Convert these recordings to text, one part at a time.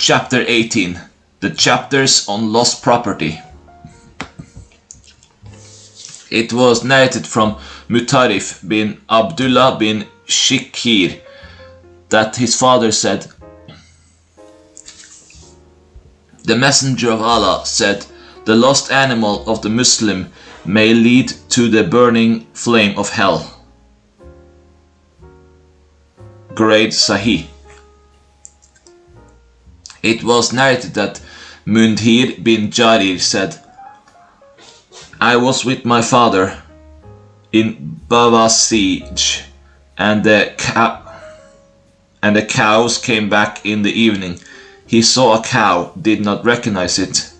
Chapter 18. The chapters on lost property. It was narrated from Mutarif bin Abdullah bin Shikir that his father said, "The Messenger of Allah said, the lost animal of the Muslim may lead to the burning flame of hell." Grade Sahih. It was narrated that Mundhir bin Jarir said, "I was with my father in Bawasij, and the cows came back in the evening. He saw a cow, did not recognize it.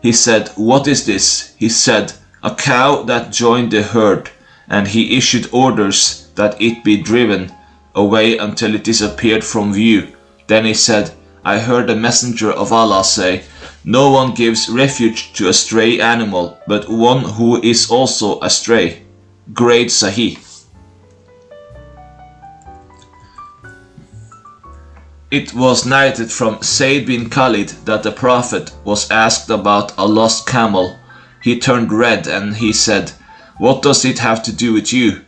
He said, 'What is this?' He said, 'A cow that joined the herd,' and he issued orders that it be driven away until it disappeared from view. Then he said, 'I heard the Messenger of Allah say, no one gives refuge to a stray animal, but one who is also astray.' Grade Sahih. It was narrated from Zayd bin Khalid that the Prophet was asked about a lost camel. He turned red and he said, 'What does it have to do with you?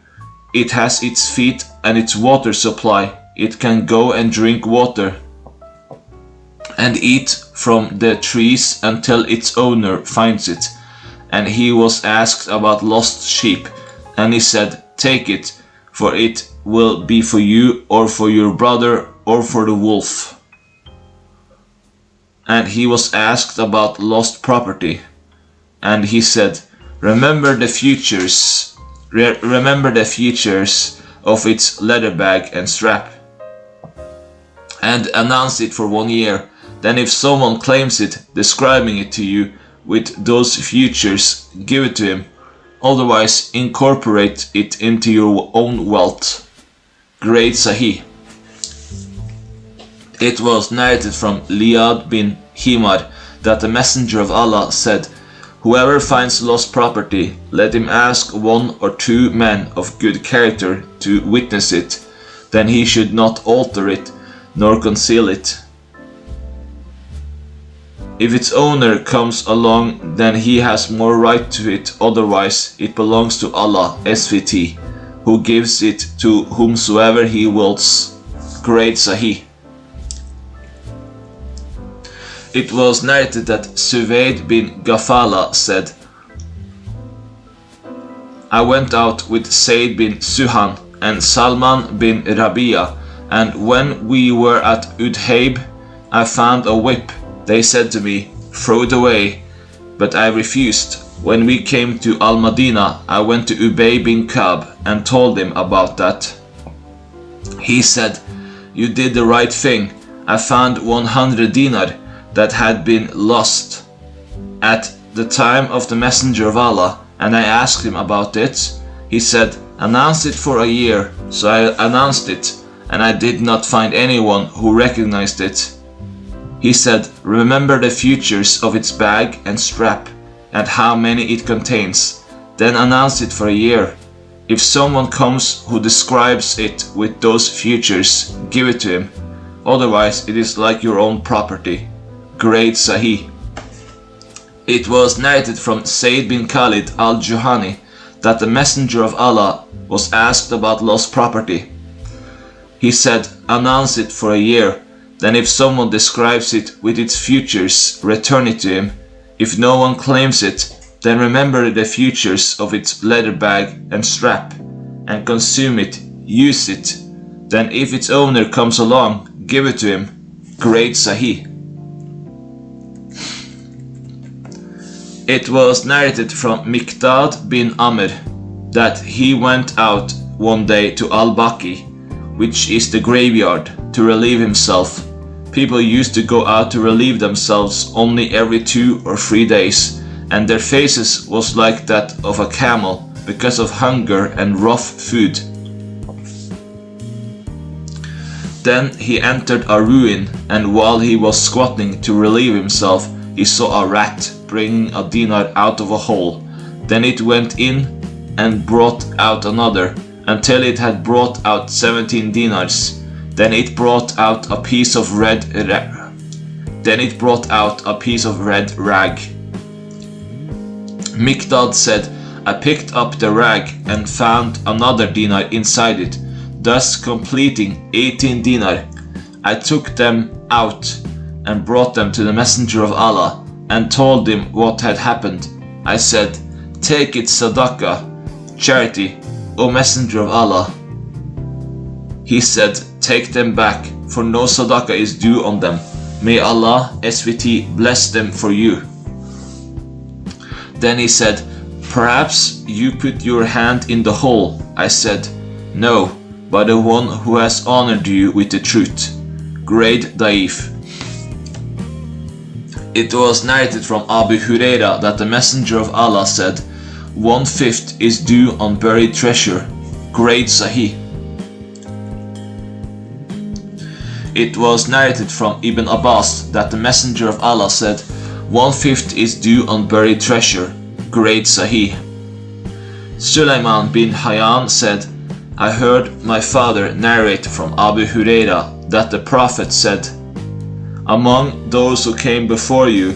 It has its feet and its water supply. It can go and drink water and eat from the trees until its owner finds it.' And he was asked about lost sheep, and he said, 'Take it, for it will be for you or for your brother or for the wolf.' And he was asked about lost property, and he said, remember the features of its leather bag and strap, and announce it for 1 year. Then if someone claims it, describing it to you with those features, give it to him. Otherwise, incorporate it into your own wealth." Grade Sahih. It was narrated from Liyad bin Himar that the Messenger of Allah said, "Whoever finds lost property, let him ask 1 or 2 men of good character to witness it. Then he should not alter it, nor conceal it. If its owner comes along, then he has more right to it, otherwise it belongs to Allah SVT, who gives it to whomsoever he wills." Grade Sahih. It was narrated that Suwaid bin Ghafala said, "I went out with Zayd bin Suhan and Salman bin Rabia, and when we were at Udhayb, I found a whip. They said to me, 'Throw it away,' but I refused. When we came to Al-Madinah, I went to Ubay bin Ka'b and told him about that. He said, 'You did the right thing. I found 100 dinar that had been lost at the time of the Messenger of Allah, and I asked him about it. He said, announce it for a year.' So I announced it, and I did not find anyone who recognized it. He said, remember the features of its bag and strap, and how many it contains. Then announce it for a year. If someone comes who describes it with those features, give it to him. Otherwise it is like your own property." Grade Sahih. It was narrated from Zayd bin Khalid al-Juhani that the Messenger of Allah was asked about lost property. He said, announce it for a year. Then if someone describes it with its features, return it to him. If no one claims it, then remember the features of its leather bag and strap, and consume it, use it. Then if its owner comes along, give it to him. Grade Sahih. It was narrated from Miqdad bin Amr that he went out one day to Al-Baqi, which is the graveyard, to relieve himself. People used to go out to relieve themselves only every 2 or 3 days, and their faces was like that of a camel because of hunger and rough food. Then he entered a ruin, and while he was squatting to relieve himself, he saw a rat bringing a dinar out of a hole. Then it went in and brought out another, until it had brought out 17 dinars. Then it brought out a piece of red rag. Mikdad said, I picked up the rag and found another dinar inside it, thus completing 18 dinar. I took them out and brought them to the Messenger of Allah and told him what had happened. I said, take it sadaqah, charity, O Messenger of Allah. He said, take them back, for no sadaqah is due on them. May Allah SVT bless them for you. Then he said, perhaps you put your hand in the hole. I said, no, but the one who has honored you with the truth. Grade Daif. It was narrated from Abu Huraira that the Messenger of Allah said, 1/5 is due on buried treasure. Grade Sahih. It was narrated from Ibn Abbas that the Messenger of Allah said, 1/5 is due on buried treasure. Grade Sahih. Sulaiman bin Hayyan said, I heard my father narrate from Abu Huraira that the Prophet said, among those who came before you,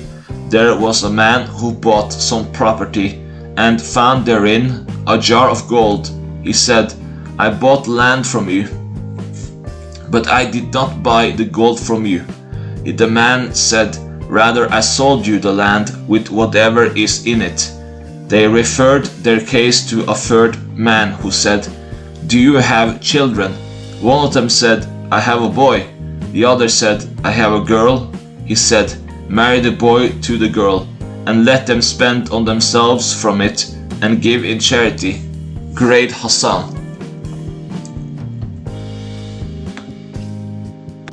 there was a man who bought some property and found therein a jar of gold. He said, I bought land from you, but I did not buy the gold from you. The man said, rather I sold you the land with whatever is in it. They referred their case to a third man who said, do you have children? One of them said, I have a boy. The other said, I have a girl. He said, marry the boy to the girl, and let them spend on themselves from it, and give in charity. Grade Hassan.